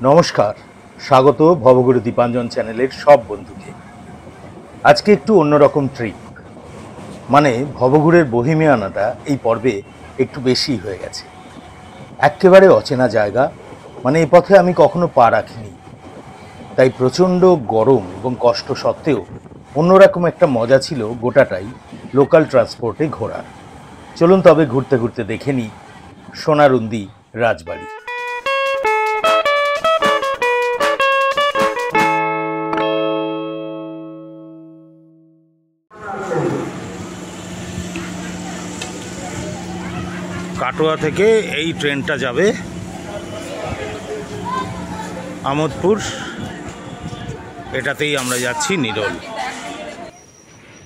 নমস্কার, স্বাগত ভবগুরু দীপাঞ্জন চ্যানেলের সব বন্ধুকে। আজকে একটু অন্যরকম ট্রিপ, মানে ভবঘুরের বহিমিয়ানাটা এই পর্বে একটু বেশি হয়ে গেছে। একেবারে অচেনা জায়গা, মানে এই পথে আমি কখনো পা রাখিনি, তাই প্রচণ্ড গরম এবং কষ্ট সত্ত্বেও অন্যরকম একটা মজা ছিল গোটাটাই লোকাল ট্রান্সপোর্টে ঘোরার। চলুন তবে ঘুরতে ঘুরতে দেখে নিই সোনারুন্দি রাজবাড়ি। কাটোয়া থেকে এই ট্রেনটা যাবে আমোদপুর, এটাতেই আমরা যাচ্ছি নিরোল।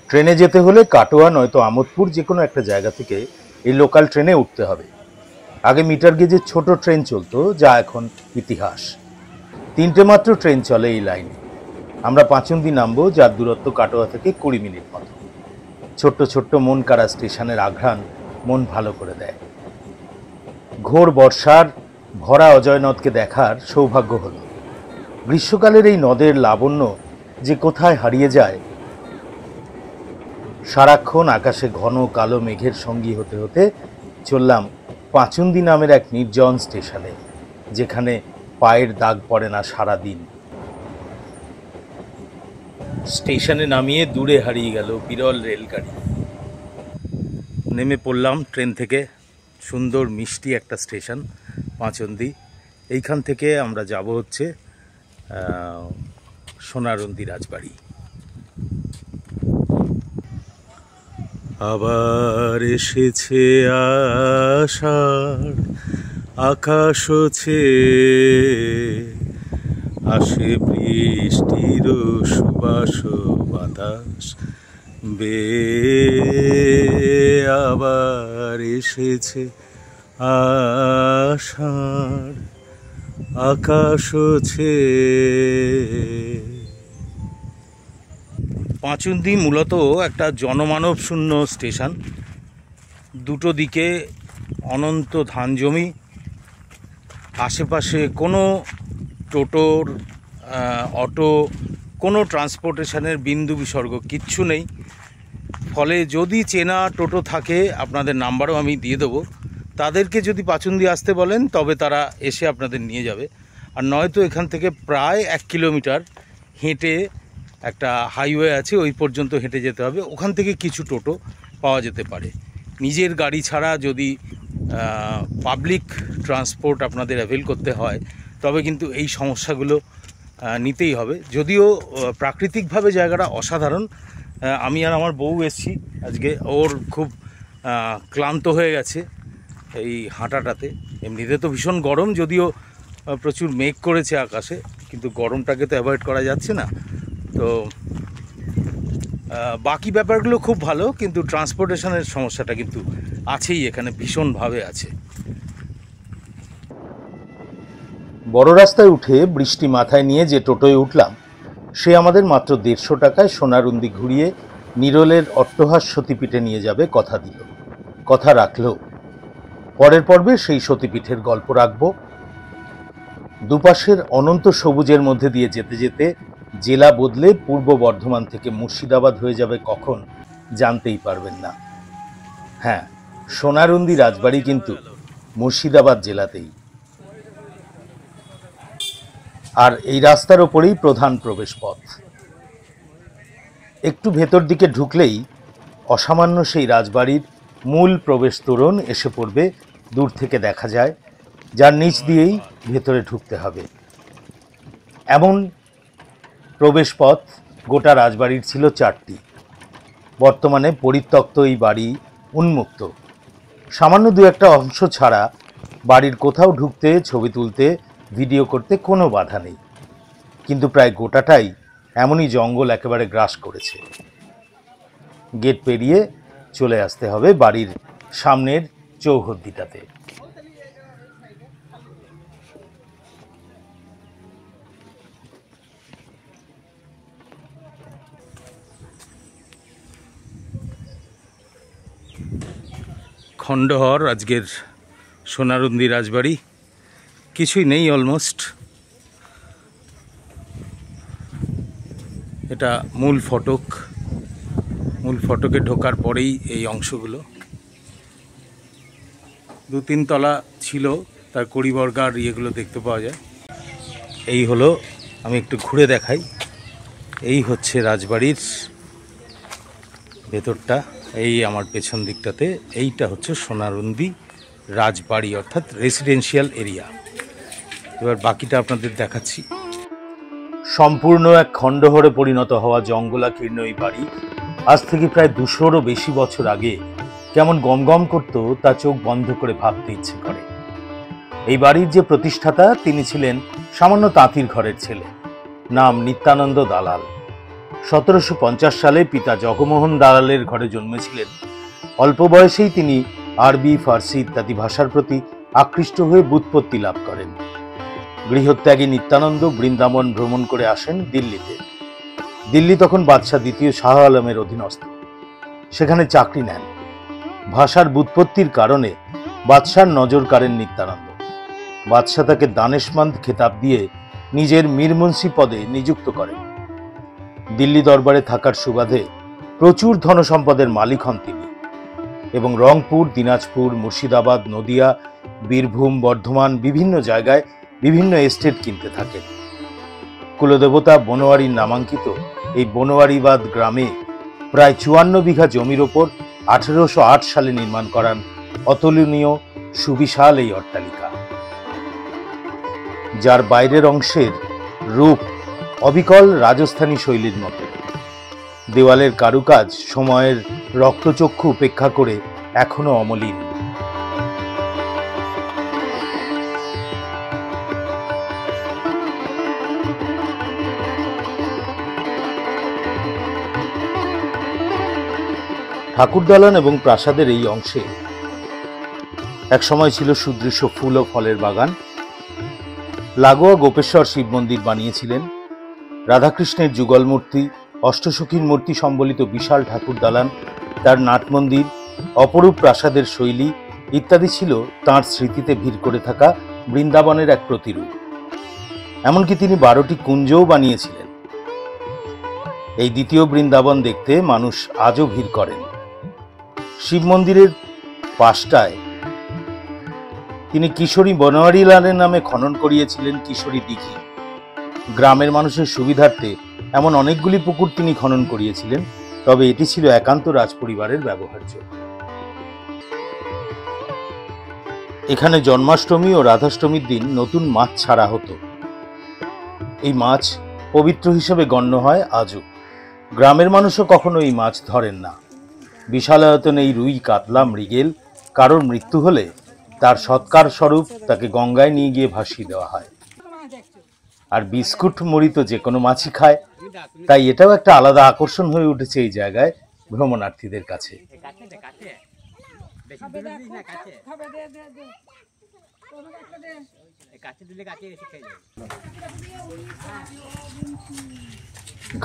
ট্রেনে যেতে হলে কাটোয়া নয়তো আমোদপুর যে কোনো একটা জায়গা থেকে এই লোকাল ট্রেনে উঠতে হবে। আগে মিটার গেজের ছোট ট্রেন চলতো, যা এখন ইতিহাস। 3টে মাত্র ট্রেন চলে এই লাইনে। আমরা পাঁচুন্দি নামবো, যার দূরত্ব কাটোয়া থেকে 20 মিনিট মতো। ছোট্ট ছোট্ট মন কাড়া স্টেশনের আঘ্রাণ মন ভালো করে দেয়। ঘোর বর্ষার ভরা অজয় নদকে দেখার সৌভাগ্য হলো। গ্রীষ্মকালের এই নদের লাবণ্য যে কোথায় হারিয়ে যায়। সারাক্ষণ আকাশে ঘন কালো মেঘের সঙ্গী হতে হতে চললাম পাঁচুন্দি নামের এক নির্জন স্টেশনে, যেখানে পায়ের দাগ পড়ে না সারাদিন। স্টেশনে নামিয়ে দূরে হারিয়ে গেল বিরল রেলগাড়ি। নেমে পড়লাম ট্রেন থেকে। সুন্দর মিষ্টি একটা স্টেশন পাঁচুন্দি। এইখান থেকে আমরা যাব হচ্ছে সোনারুন্দি রাজবাড়ি। আবার এসেছে আষাঢ়, আকাশ আসে বৃষ্টির সুবাস বাতাস বে। আবার এসেছে আষাঢ়, আকাশ পাঁচুন্দি মূলত একটা জনমানব শূন্য স্টেশন। দুটো দিকে অনন্ত ধান জমি, আশেপাশে কোনো টোটোর অটো, কোনো ট্রান্সপোর্টেশনের বিন্দু বিসর্গ কিচ্ছু নেই। ফলে যদি চেনা টোটো থাকে, আপনাদের নাম্বারও আমি দিয়ে দেবো, তাদেরকে যদি পাঁচুন্দি আসতে বলেন তবে তারা এসে আপনাদের নিয়ে যাবে। আর নয়তো এখান থেকে প্রায় 1 কিলোমিটার হেঁটে একটা হাইওয়ে আছে, ওই পর্যন্ত হেঁটে যেতে হবে। ওখান থেকে কিছু টোটো পাওয়া যেতে পারে। নিজের গাড়ি ছাড়া যদি পাবলিক ট্রান্সপোর্ট আপনাদের অ্যাভেল করতে হয়, তবে কিন্তু এই সমস্যাগুলো নিতেই হবে। যদিও প্রাকৃতিকভাবে জায়গাটা অসাধারণ। আমি আর আমার বউ এসছি আজকে, ওর খুব ক্লান্ত হয়ে গেছে এই হাঁটাটাতে। এমনিতে তো ভীষণ গরম, যদিও প্রচুর মেঘ করেছে আকাশে, কিন্তু গরমটাকে তো অ্যাভয়েড করা যাচ্ছে না। তো বাকি ব্যাপারগুলো খুব ভালো, কিন্তু ট্রান্সপোর্টেশনের সমস্যাটা কিন্তু আছেই, এখানে ভীষণভাবে আছে। বড় রাস্তায় উঠে বৃষ্টি মাথায় নিয়ে যে টোটোয় উঠলাম, সে আমাদের মাত্র 150 টাকায় সোনারুন্দি ঘুরিয়ে নিরোলের অট্টহাস সতীপীঠে নিয়ে যাবে কথা দিল, কথা রাখলো। পরের পর্বে সেই সতীপীঠের গল্প রাখব। দুপাশের অনন্ত সবুজের মধ্যে দিয়ে যেতে যেতে জেলা বদলে পূর্ব বর্ধমান থেকে মুর্শিদাবাদ হয়ে যাবে কখন, জানতেই পারবেন না। হ্যাঁ, সোনারুন্দি রাজবাড়ি কিন্তু মুর্শিদাবাদ জেলাতেই। আর এই রাস্তার ওপরেই প্রধান প্রবেশ পথ। একটু ভেতর দিকে ঢুকলেই অসামান্য সেই রাজবাড়ির মূল প্রবেশ তোরণ এসে পড়বে, দূর থেকে দেখা যায়, যার নিচ দিয়েই ভেতরে ঢুকতে হবে। এমন প্রবেশ পথ গোটা রাজবাড়ির ছিল 4টি। বর্তমানে পরিত্যক্ত এই বাড়ি উন্মুক্ত। সামান্য 2-1টা অংশ ছাড়া বাড়ির কোথাও ঢুকতে, ছবি তুলতে, ভিডিও করতে কোনো বাধা নেই। কিন্তু প্রায় গোটাটাই এমনই জঙ্গল একেবারে গ্রাস করেছে। গেট পেরিয়ে চলে আসতে হবে বাড়ির সামনের চৌহদ্দিটাতে। খণ্ডহর আজকের সোনারুন্দি রাজবাড়ি, কিছুই নেই অলমোস্ট। এটা মূল ফটক। মূল ফটকে ঢোকার পরেই এই অংশগুলো 2-3 তলা ছিল, তার কড়িবর্গার ইয়েগুলো দেখতে পাওয়া যায়। এই হলো, আমি একটু ঘুরে দেখাই, এই হচ্ছে রাজবাড়ির ভেতরটা। এই আমার পেছন দিকটাতে এইটা হচ্ছে সোনারুন্দি রাজবাড়ি, অর্থাৎ রেসিডেন্সিয়াল এরিয়া। এবার বাকিটা আপনাদের দেখাচ্ছি। সম্পূর্ণ এক খণ্ডহরে পরিণত হওয়া জঙ্গলাকীর্ণ এই বাড়ি আজ থেকে প্রায় 200-রও বেশি বছর আগে কেমন গমগম করত তা চোখ বন্ধ করে ভাবতে ইচ্ছে করে। এই বাড়ির যে প্রতিষ্ঠাতা তিনি ছিলেন সামান্য তাঁতির ঘরের ছেলে, নাম নিত্যানন্দ দালাল। 1750 সালে পিতা জগমোহন দালালের ঘরে জন্মেছিলেন। অল্প বয়সেই তিনি আরবি, ফার্সি ইত্যাদি ভাষার প্রতি আকৃষ্ট হয়ে ব্যুৎপত্তি লাভ করেন। গৃহত্যাগী নিত্যানন্দ বৃন্দাবন ভ্রমণ করে আসেন দিল্লিতে। দিল্লি তখন বাদশাহ দ্বিতীয় শাহ আলমের অধীনস্থ। সেখানে চাকরি নেন। ভাষার ব্যুৎপত্তির কারণে বাদশার নজর কাড়েন নিত্যানন্দ। বাদশাহ তাকে দানেশমন্দ খেতাব দিয়ে নিজের মীর মুন্সি পদে নিযুক্ত করেন। দিল্লি দরবারে থাকার সুবাদে প্রচুর ধনসম্পদের মালিক হন তিনি এবং রংপুর, দিনাজপুর, মুর্শিদাবাদ, নদিয়া, বীরভূম, বর্ধমান বিভিন্ন জায়গায় বিভিন্ন এস্টেট কিনতে থাকেন। কুলদেবতা বনোয়ারির নামাঙ্কিত এই বনোয়ারিবাদ গ্রামে প্রায় 54 বিঘা জমির ওপর 1808 সালে নির্মাণ করান অতুলনীয় সুবিশাল এই অট্টালিকা, যার বাইরের অংশের রূপ অবিকল রাজস্থানী শৈলীর মতো। দেওয়ালের কারুকাজ সময়ের রক্তচক্ষু উপেক্ষা করে এখনো অমলিন। ঠাকুরদালান এবং প্রাসাদের এই অংশে এক সময় ছিল সুদৃশ্য ফুল ও ফলের বাগান। লাগোয়া গোপেশ্বর শিব মন্দির বানিয়েছিলেন। রাধাকৃষ্ণের যুগল মূর্তি, অষ্টসখীর মূর্তি সম্বলিত বিশাল ঠাকুরদালান, তার নাট মন্দির, অপরূপ প্রাসাদের শৈলী ইত্যাদি ছিল তাঁর স্মৃতিতে ভিড় করে থাকা বৃন্দাবনের এক প্রতিরূপ। এমনকি তিনি 12টি কুঞ্জও বানিয়েছিলেন। এই দ্বিতীয় বৃন্দাবন দেখতে মানুষ আজও ভিড় করেন। শিব মন্দিরের পাশটায় তিনি কিশোরী বনোয়ারিলালের নামে খনন করিয়েছিলেন কিশোরী দিঘি। গ্রামের মানুষের সুবিধার্থে এমন অনেকগুলি পুকুর তিনি খনন করিয়েছিলেন, তবে এটি ছিল একান্ত রাজপরিবারের ব্যবহার্য। এখানে জন্মাষ্টমী ও রাধাষ্টমীর দিন নতুন মাছ ছাড়া হতো। এই মাছ পবিত্র হিসেবে গণ্য হয় আজও। গ্রামের মানুষও কখনো এই মাছ ধরেন না। বিশালায়তনে এই রুই, কাতলা, মৃগেল কারোর মৃত্যু হলে তার সৎকার স্বরূপ তাকে গঙ্গায় নিয়ে গিয়ে ভাসিয়ে দেওয়া হয়। আর বিস্কুট মুড়ি তো যে কোনো মাছই খায়, তাই এটাও একটা আলাদা আকর্ষণ হয়ে উঠেছে এই জায়গায় ভ্রমণার্থীদের কাছে।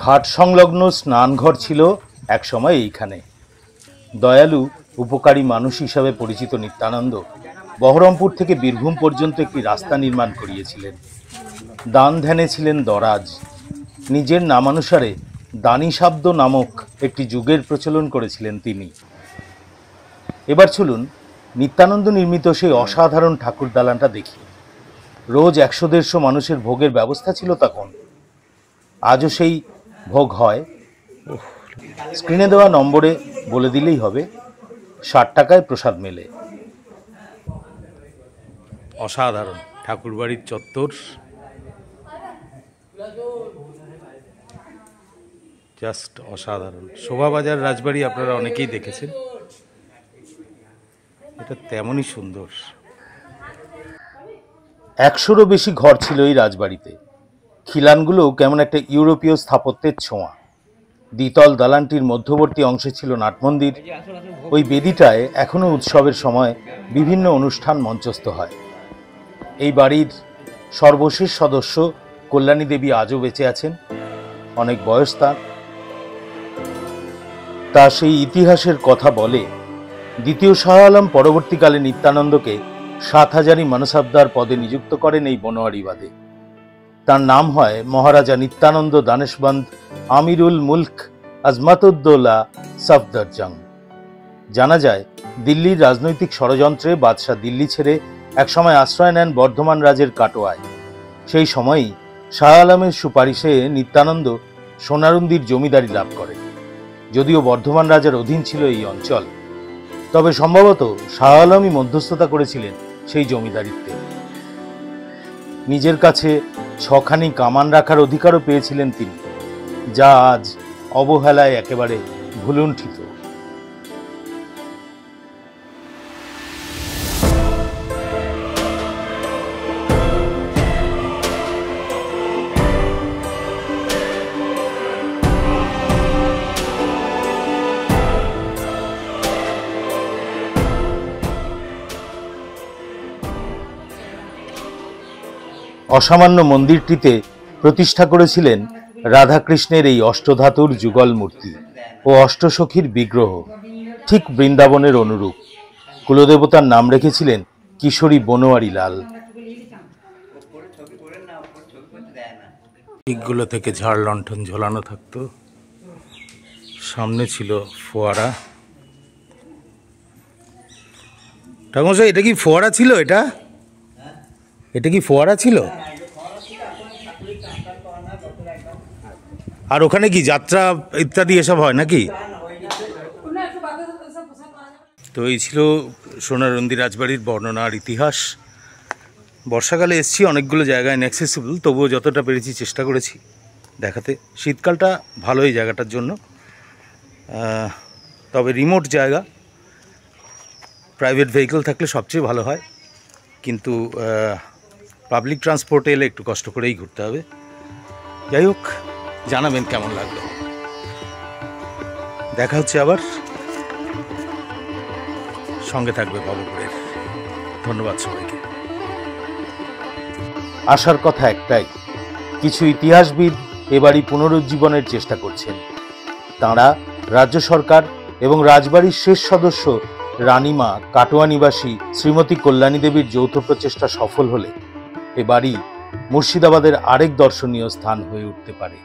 ঘাট সংলগ্ন স্নানঘর ছিল একসময় এইখানে। দয়ালু উপকারী মানুষ হিসাবে পরিচিত নিত্যানন্দ বহরমপুর থেকে বীরভূম পর্যন্ত একটি রাস্তা নির্মাণ করিয়েছিলেন। দান ধ্যানে ছিলেন দরাজ। নিজের নামানুসারে দানিশাব্দ নামক একটি যুগের প্রচলন করেছিলেন তিনি। এবার চলুন নিত্যানন্দ নির্মিত সেই অসাধারণ ঠাকুর দালানটা দেখি। রোজ 100-150 মানুষের ভোগের ব্যবস্থা ছিল তখন। আজও সেই ভোগ হয়। স্ক্রিনে দেওয়া নম্বরে বলে দিলেই হবে, 60 টাকায় প্রসাদ মেলে। অসাধারণ ঠাকুরবাড়ির চত্বর, জাস্ট অসাধারণ। শোভাবাজার রাজবাড়ি আপনারা অনেকেই দেখেছেন, এটা তেমনই সুন্দর। 100-রও বেশি ঘর ছিল এই রাজবাড়িতে। খিলানগুলো কেমন একটা ইউরোপীয় স্থাপত্যের ছোঁয়া। দ্বিতল দালানটির মধ্যবর্তী অংশে ছিল নাটমন্দির। ওই বেদিটায় এখনো উৎসবের সময় বিভিন্ন অনুষ্ঠান মঞ্চস্থ হয়। এই বাড়ির সর্বশেষ সদস্য কল্যাণী দেবী আজও বেঁচে আছেন। অনেক বয়স তার। তা সেই ইতিহাসের কথা বলে। দ্বিতীয় শাহ আলম পরবর্তীকালে নিত্যানন্দকে 7 হাজারি মানসাবদার পদে নিযুক্ত করেন এই বনোয়ারিবাদে। তার নাম হয় মহারাজা নিত্যানন্দ দানেশবন্দ আমিরুল মুলক আজমাতুদ্দৌলা সফদরজং। জানা যায়, দিল্লির রাজনৈতিক ষড়যন্ত্রে বাদশাহ দিল্লি ছেড়ে একসময় আশ্রয় নেন বর্ধমান রাজের কাটোয়ায়। সেই সময়ই শাহ আলমের সুপারিশে নিত্যানন্দ সোনারুন্দির জমিদারি লাভ করেন। যদিও বর্ধমান রাজার অধীন ছিল এই অঞ্চল, তবে সম্ভবত শাহ আলমই মধ্যস্থতা করেছিলেন সেই জমিদারিত্বে। নিজের কাছে 6খানি কামান রাখার অধিকারও পেয়েছিলেন তিনি, যা আজ অবহেলায় একেবারে ভুলুণ্ঠিত। অসামান্য মন্দিরটিতে প্রতিষ্ঠা করেছিলেন রাধাকৃষ্ণের এই অষ্টধাতুর যুগল মূর্তি ও অষ্টসখীর বিগ্রহ, ঠিক বৃন্দাবনের অনুরূপ। কুলদেবতার নাম রেখেছিলেন কিশোরী বনোয়ারি লাল। দিকগুলো থেকে ঝাড় লণ্ঠন ঝোলানো থাকতো, সামনে ছিল ফোয়ারা। ঠাকুরমশাই, এটা কি ফোয়ারা ছিল? এটা কি ফোয়ারা ছিল? আর ওখানে কি যাত্রা ইত্যাদি এসব হয় নাকি? তো এই ছিল সোনারুন্দি রাজবাড়ির বর্ণনা আর ইতিহাস। বর্ষাকালে এসেছি, অনেকগুলো জায়গায় ইনঅ্যাক্সেসিবল, তবুও যতটা পেরেছি চেষ্টা করেছি দেখাতে। শীতকালটা ভালো এই জায়গাটার জন্য, তবে রিমোট জায়গা, প্রাইভেট ভেহিকল থাকলে সবচেয়ে ভালো হয়, কিন্তু পাবলিক ট্রান্সপোর্টে এলে একটু কষ্ট করেই ঘুরতে হবে। যাই হোক, জানাবেন কেমন লাগলো। দেখা হচ্ছে আবার, সঙ্গে থাকবে খবরের। ধন্যবাদ সবাইকে। আসার কথা একটাই, কিছু ইতিহাসবিদ এবারই পুনরুজ্জীবনের চেষ্টা করছেন। তাঁরা রাজ্য সরকার এবং রাজবাড়ির শেষ সদস্য রানীমা কাটোয়া নিবাসী শ্রীমতী কল্যাণী দেবীর যৌথ প্রচেষ্টা সফল হলে এ বাড়ি মুর্শিদাবাদের আরেক দর্শনীয় স্থান হয়ে উঠতে পারে।